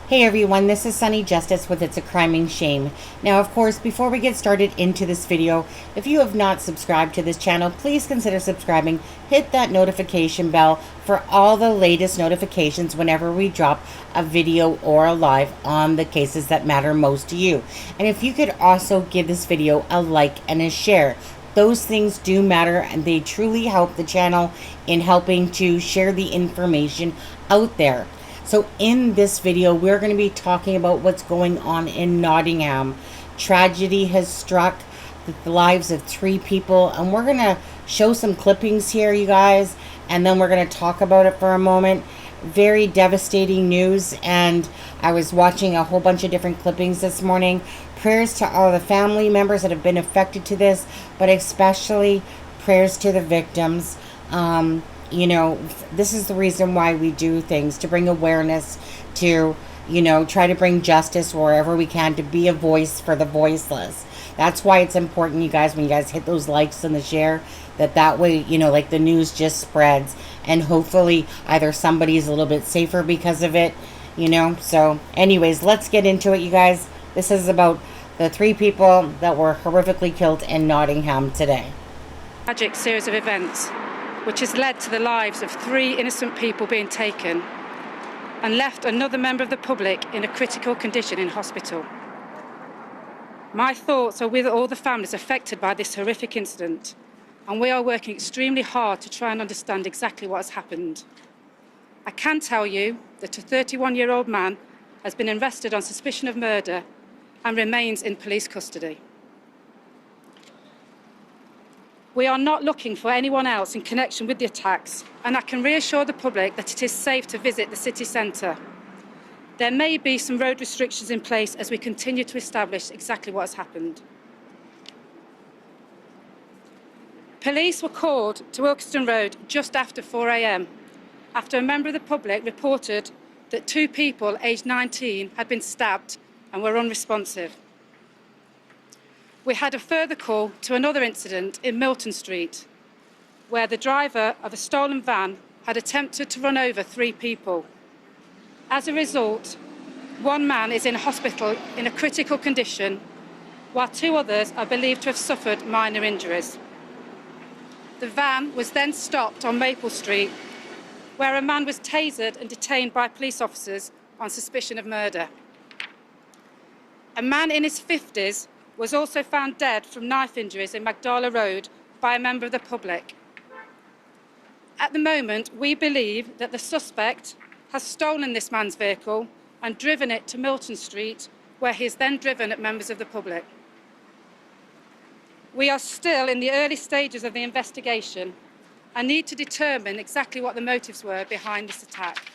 Hey everyone, this is Sunny Justice with It's a Criming Shame. Now, of course, before we get started into this video, if you have not subscribed to this channel, please consider subscribing. Hit that notification bell for all the latest notifications whenever we drop a video or a live on the cases that matter most to you. And if you could also give this video a like and a share. Those things do matter and they truly help the channel in helping to share the information out there. So in this video, we're going to be talking about what's going on in Nottingham. Tragedy has struck the lives of 3 people, and we're going to show some clippings here, you guys, and then we're going to talk about it for a moment. Very devastating news, and I was watching a whole bunch of different clippings this morning. Prayers to all the family members that have been affected to this, but especially prayers to the victims. You know, this is the reason why we do things, to bring awareness, to, you know, try to bring justice wherever we can, to be a voice for the voiceless. That's why it's important, you guys, when you guys hit those likes and the share, that way, you know, like the news just spreads, and hopefully either somebody's a little bit safer because of it, you know. So anyways, let's get into it, you guys. This is about the 3 people that were horrifically killed in Nottingham today. Tragic series of events which has led to the lives of 3 innocent people being taken and left another member of the public in a critical condition in hospital. My thoughts are with all the families affected by this horrific incident, and we are working extremely hard to try and understand exactly what has happened. I can tell you that a 31-year-old man has been arrested on suspicion of murder and remains in police custody. We are not looking for anyone else in connection with the attacks, and I can reassure the public that it is safe to visit the city centre. There may be some road restrictions in place as we continue to establish exactly what has happened. Police were called to Ilkeston Road just after 4 a.m. after a member of the public reported that 2 people aged 19 had been stabbed and were unresponsive. We had a further call to another incident in Milton Street, where the driver of a stolen van had attempted to run over 3 people. As a result, 1 man is in hospital in a critical condition, while 2 others are believed to have suffered minor injuries. The van was then stopped on Maple Street, where a man was tasered and detained by police officers on suspicion of murder. A man in his 50s was also found dead from knife injuries in Magdala Road by a member of the public. At the moment, we believe that the suspect has stolen this man's vehicle and driven it to Milton Street, where he is then driven at members of the public. We are still in the early stages of the investigation and need to determine exactly what the motives were behind this attack.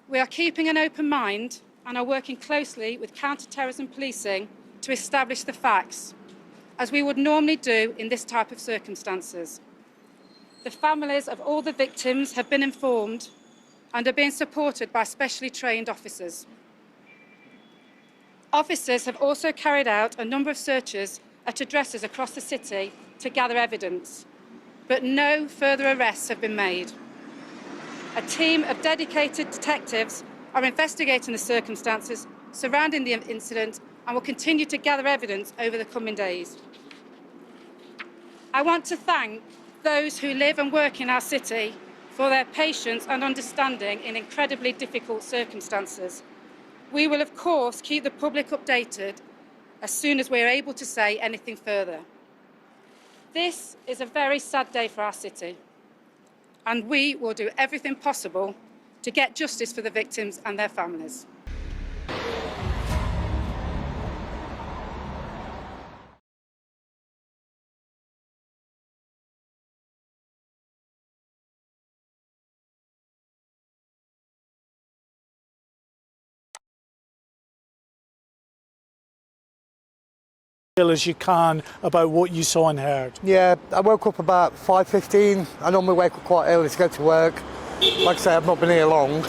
We are keeping an open mind and are working closely with counter-terrorism policing to establish the facts, as we would normally do in this type of circumstances. The families of all the victims have been informed and are being supported by specially trained officers. Officers have also carried out a number of searches at addresses across the city to gather evidence, but no further arrests have been made. A team of dedicated detectives are investigating the circumstances surrounding the incident and will continue to gather evidence over the coming days. I want to thank those who live and work in our city for their patience and understanding in incredibly difficult circumstances. We will, of course, keep the public updated as soon as we are able to say anything further. This is a very sad day for our city, and we will do everything possible to get justice for the victims and their families. As you can about what you saw and heard. Yeah, I woke up about 5:15. I normally wake up quite early to go to work. Like I say, I've not been here long.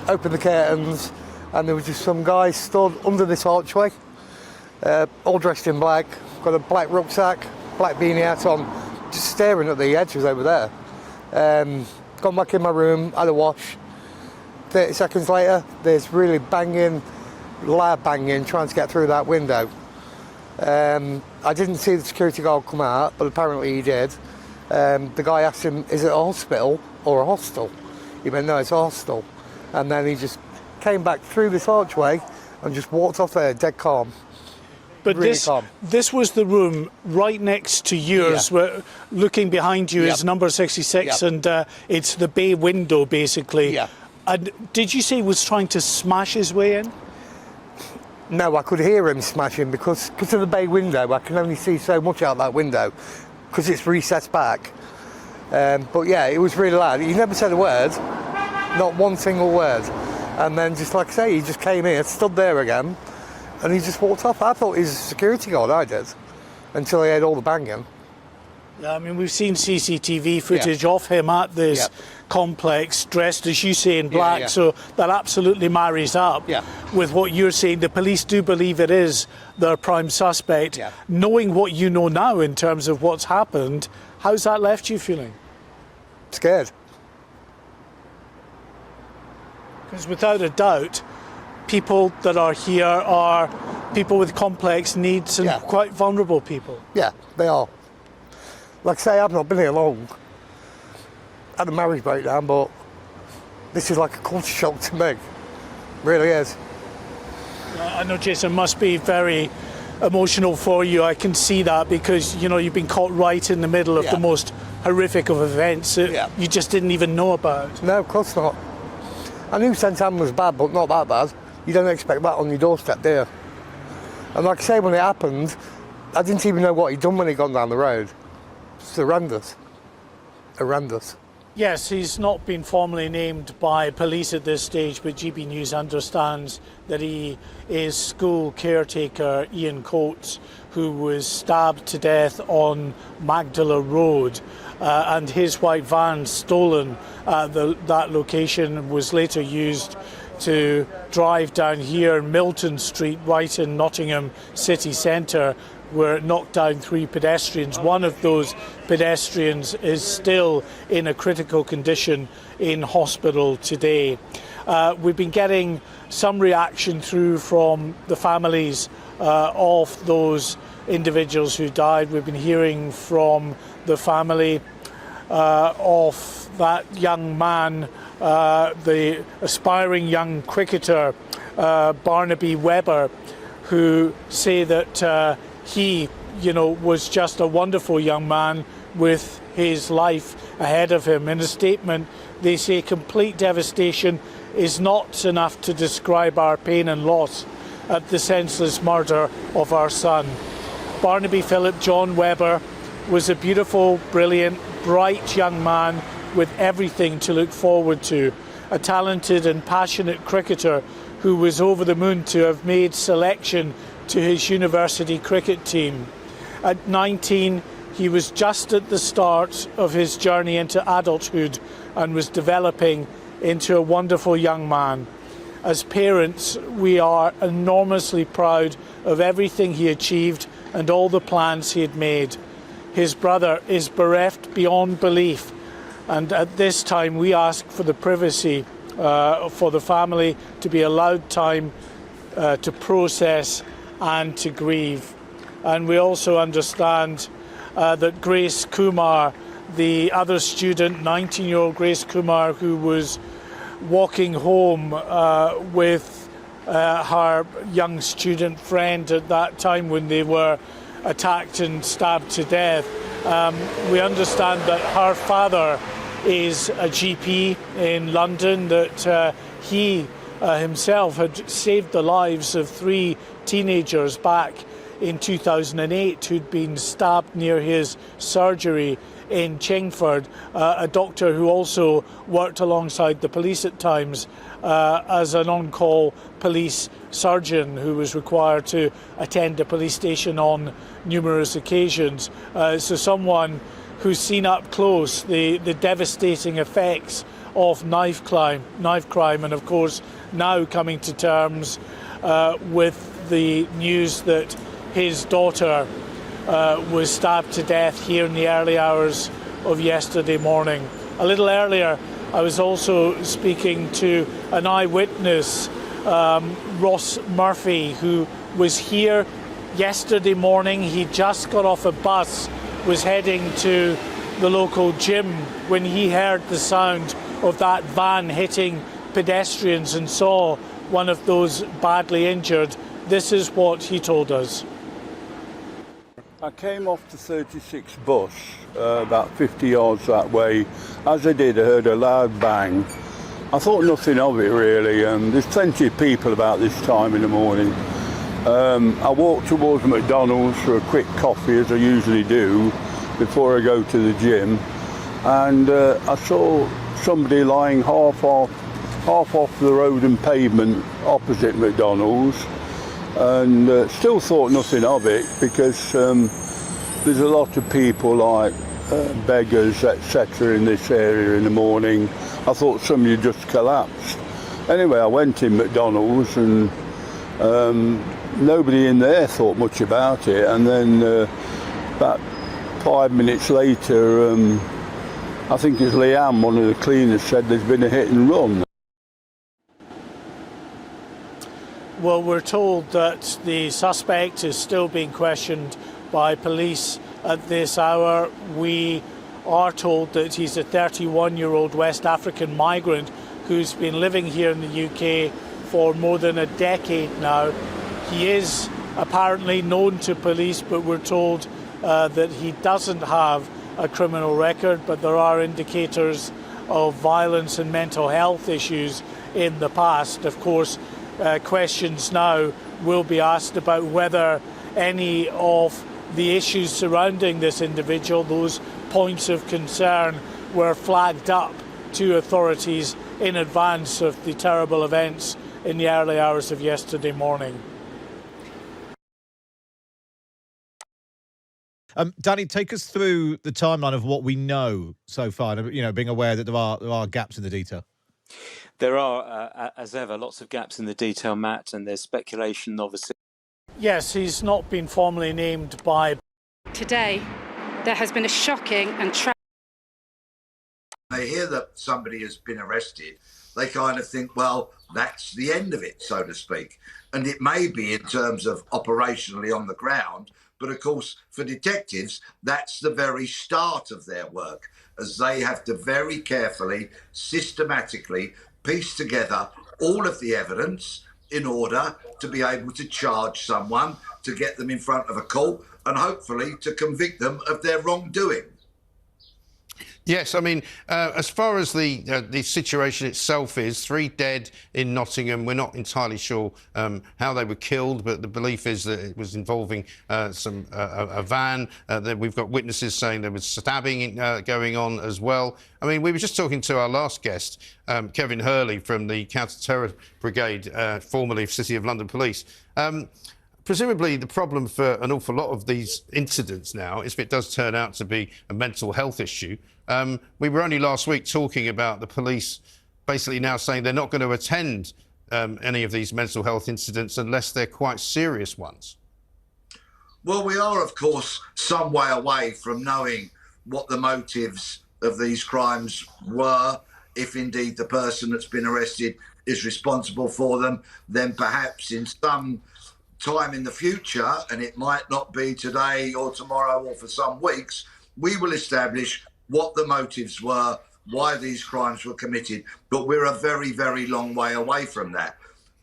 Opened the curtains and there was just some guy stood under this archway, all dressed in black, got a black rucksack, black beanie hat on, just staring at the edges over there. Gone back in my room, had a wash. 30 seconds later, there's really banging, loud banging, trying to get through that window. I didn't see the security guard come out, but apparently he did. The guy asked him, is it a hospital or a hostel? He went, no, it's a hostel. And then he just came back through this archway and just walked off there, dead calm. But really calm. This was the room right next to yours, where looking behind you is number 66, and it's the bay window, basically. Yeah. And did you say he was trying to smash his way in? No, I could hear him smashing because of the bay window. I can only see so much out that window because it's recessed back. But yeah, it was really loud. He never said a word, not one single word. And then, just like I say, he just came in, stood there again, and he just walked off. I thought he was a security guard, I did, until he had all the banging. Yeah, I mean, we've seen CCTV footage of him at this complex, dressed, as you say, in black, so that absolutely marries up with what you're saying. The police do believe it is their prime suspect. Knowing what you know now in terms of what's happened, how's that left you feeling? Scared. Because without a doubt, people that are here are people with complex needs and quite vulnerable people. Yeah, they are. Like I say, I've not been here long. Had a marriage breakdown, but this is like a culture shock to me. It really is. I know, Jason, must be very emotional for you. I can see that because, you know, you've been caught right in the middle of the most horrific of events that you just didn't even know about. No, of course not. I knew St Anne was bad, but not that bad. You don't expect that on your doorstep, do you? And like I say, when it happened, I didn't even know what he'd done when he'd gone down the road. It's horrendous. Horrendous. Yes, he's not been formally named by police at this stage, but GB News understands that he is school caretaker Ian Coates, who was stabbed to death on Magdala Road, and his white van stolen at that location was later used to drive down here Milton Street, right in Nottingham city centre, where it knocked down 3 pedestrians. One of those pedestrians is still in a critical condition in hospital today. We've been getting some reaction through from the families of those individuals who died. We've been hearing from the family of that young man, the aspiring young cricketer Barnaby Webber, who say that he, you know, was just a wonderful young man with his life ahead of him. In a statement, they say complete devastation is not enough to describe our pain and loss at the senseless murder of our son. Barnaby Philip John Webber was a beautiful, brilliant, bright young man with everything to look forward to. A talented and passionate cricketer who was over the moon to have made selection to his university cricket team. At 19, he was just at the start of his journey into adulthood and was developing into a wonderful young man. As parents, we are enormously proud of everything he achieved and all the plans he had made. His brother is bereft beyond belief, and at this time we ask for the privacy for the family to be allowed time to process and to grieve. And we also understand that Grace Kumar, the other student, 19-year-old Grace Kumar, who was walking home with her young student friend at that time when they were attacked and stabbed to death. We understand that her father is a GP in London, that he himself had saved the lives of 3 teenagers back in 2008 who'd been stabbed near his surgery in Chingford, a doctor who also worked alongside the police at times as an on-call police surgeon who was required to attend a police station on numerous occasions. So someone who's seen up close the devastating effects of knife crime, and of course now coming to terms with the news that his daughter was stabbed to death here in the early hours of yesterday morning. A little earlier, I was also speaking to an eyewitness, Ross Murphy, who was here yesterday morning. He just got off a bus, was heading to the local gym when he heard the sound of that van hitting pedestrians and saw one of those badly injured. This is what he told us. I came off the 36 bus about 50 yards that way. As I did, I heard a loud bang. I thought nothing of it really. There's plenty of people about this time in the morning. I walked towards McDonald's for a quick coffee, as I usually do, before I go to the gym. And I saw somebody lying half off the road and pavement opposite McDonald's. And still thought nothing of it, because there's a lot of people like beggars, etc. in this area in the morning. I thought somebody just collapsed. Anyway, I went in McDonald's and nobody in there thought much about it. And then about 5 minutes later, I think it's Leanne, one of the cleaners, said there's been a hit and run. Well, we're told that the suspect is still being questioned by police at this hour. We are told that he's a 31-year-old West African migrant who's been living here in the UK for more than a decade now. He is apparently known to police, but we're told that he doesn't have a criminal record, but there are indicators of violence and mental health issues in the past. Of course, questions now will be asked about whether any of the issues surrounding this individual, those points of concern, were flagged up to authorities in advance of the terrible events in the early hours of yesterday morning. Danny, take us through the timeline of what we know so far, you know, being aware that there are gaps in the detail. There are, as ever, lots of gaps in the detail, Matt, and there's speculation, obviously. Yes, he's not been formally named by... Today, there has been a shocking and tragic... They hear that somebody has been arrested, they kind of think, well, that's the end of it, so to speak. And it may be in terms of operationally on the ground, but of course, for detectives, that's the very start of their work, as they have to very carefully, systematically piece together all of the evidence in order to be able to charge someone, to get them in front of a court, and hopefully to convict them of their wrongdoing. Yes, I mean, as far as the situation itself is, 3 dead in Nottingham. We're not entirely sure how they were killed, but the belief is that it was involving a van. That we've got witnesses saying there was stabbing going on as well. I mean, we were just talking to our last guest, Kevin Hurley from the Counter-Terror Brigade, formerly of City of London Police. Presumably, the problem for an awful lot of these incidents now is if it does turn out to be a mental health issue. We were only last week talking about the police basically now saying they're not going to attend any of these mental health incidents unless they're quite serious ones. Well, we are, of course, some way away from knowing what the motives of these crimes were. If indeed the person that's been arrested is responsible for them, then perhaps in some time in the future, and it might not be today or tomorrow or for some weeks, we will establish what the motives were, why these crimes were committed. But we're a very, very long way away from that.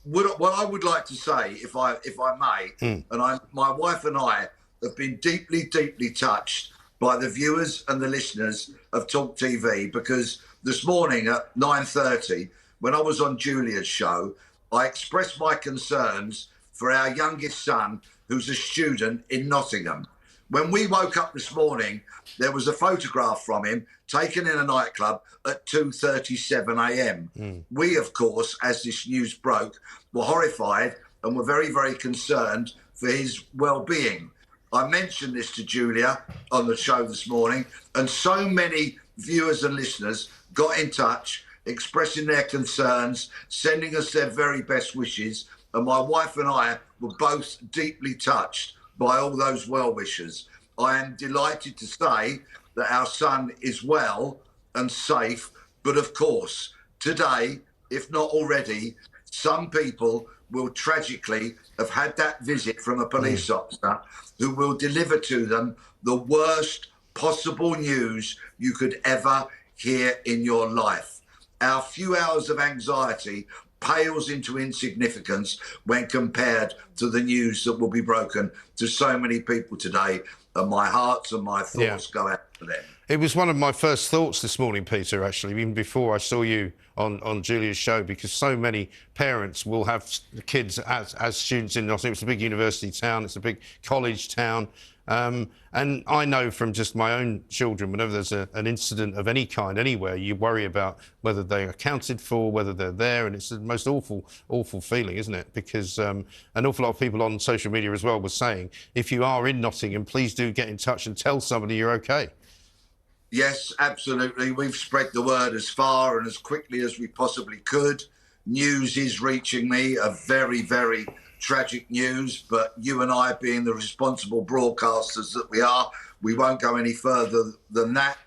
What I would like to say, if I may, my wife and I have been deeply, deeply touched by the viewers and the listeners of Talk TV, because this morning at 9:30, when I was on Julia's show, I expressed my concerns for our youngest son, who's a student in Nottingham. When we woke up this morning, there was a photograph from him taken in a nightclub at 2:37 a.m. We, of course, as this news broke, were horrified and were very, very concerned for his well-being. I mentioned this to Julia on the show this morning, and so many viewers and listeners got in touch, expressing their concerns, sending us their very best wishes. And my wife and I were both deeply touched by all those well-wishers. I am delighted to say that our son is well and safe. But of course, today, if not already, some people will tragically have had that visit from a police officer who will deliver to them the worst possible news you could ever hear in your life. Our few hours of anxiety pales into insignificance when compared to the news that will be broken to so many people today, and my hearts and my thoughts go out to them. It was one of my first thoughts this morning, Peter, actually, even before I saw you on Julia's show, because so many parents will have kids as students in Nottingham. It's a big university town, it's a big college town. And I know from just my own children, whenever there's an incident of any kind anywhere, you worry about whether they are accounted for, whether they're there, and it's the most awful feeling, isn't it? Because an awful lot of people on social media as well were saying, if you are in Nottingham, please do get in touch and tell somebody you're okay. Yes, absolutely. We've spread the word as far and as quickly as we possibly could. News is reaching me of very, very tragic news, but you and I, being the responsible broadcasters that we are, we won't go any further than that.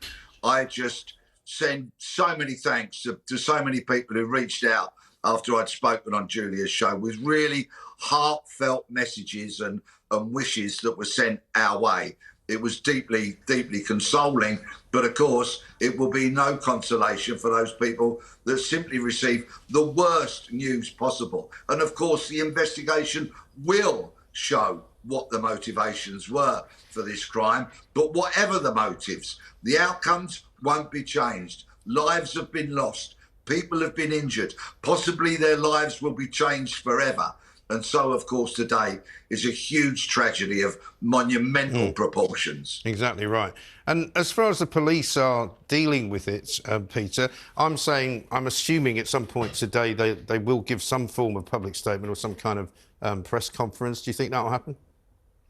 I just send so many thanks to so many people who reached out after I'd spoken on Julia's show with really heartfelt messages and wishes that were sent our way. It was deeply, deeply consoling, but of course, it will be no consolation for those people that simply receive the worst news possible. And of course, the investigation will show what the motivations were for this crime. But whatever the motives, the outcomes won't be changed. Lives have been lost. People have been injured. Possibly their lives will be changed forever. And so, of course, today is a huge tragedy of monumental proportions. Exactly right. And as far as the police are dealing with it, Peter, I'm assuming at some point today they will give some form of public statement or some kind of press conference. Do you think that will happen?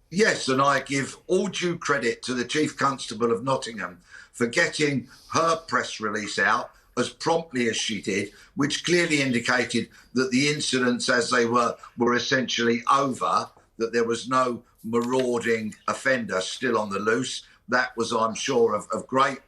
Yes, and I give all due credit to the Chief Constable of Nottingham for getting her press release out as promptly as she did, which clearly indicated that the incidents as they were essentially over, that there was no marauding offender still on the loose. That was, I'm sure, of great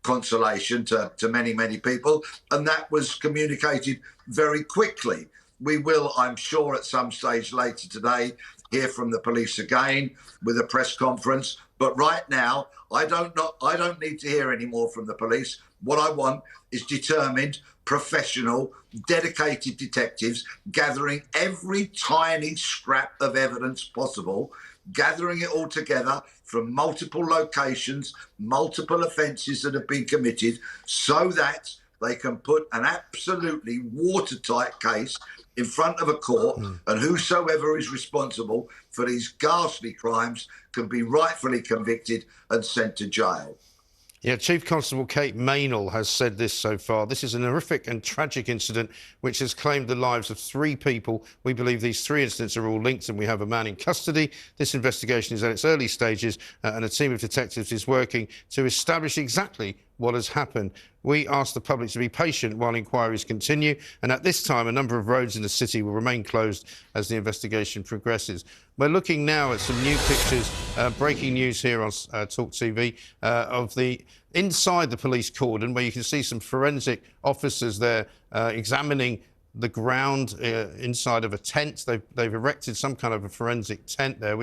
consolation to many, many people. And that was communicated very quickly. We will, I'm sure, at some stage later today, hear from the police again with a press conference. But right now, I don't need to hear any more from the police. What I want is determined, professional, dedicated detectives gathering every tiny scrap of evidence possible, gathering it all together from multiple locations, multiple offences that have been committed, so that they can put an absolutely watertight case in front of a court, and whosoever is responsible for these ghastly crimes can be rightfully convicted and sent to jail. Yeah, Chief Constable Kate Maynell has said this so far. This is an horrific and tragic incident which has claimed the lives of 3 people. We believe these 3 incidents are all linked and we have a man in custody. This investigation is at its early stages and a team of detectives is working to establish exactly what has happened. We ask the public to be patient while inquiries continue, and at this time a number of roads in the city will remain closed as the investigation progresses. We're looking now at some new pictures, breaking news here on Talk TV, of the inside the police cordon, where you can see some forensic officers there examining the ground inside of a tent. They've erected some kind of a forensic tent there.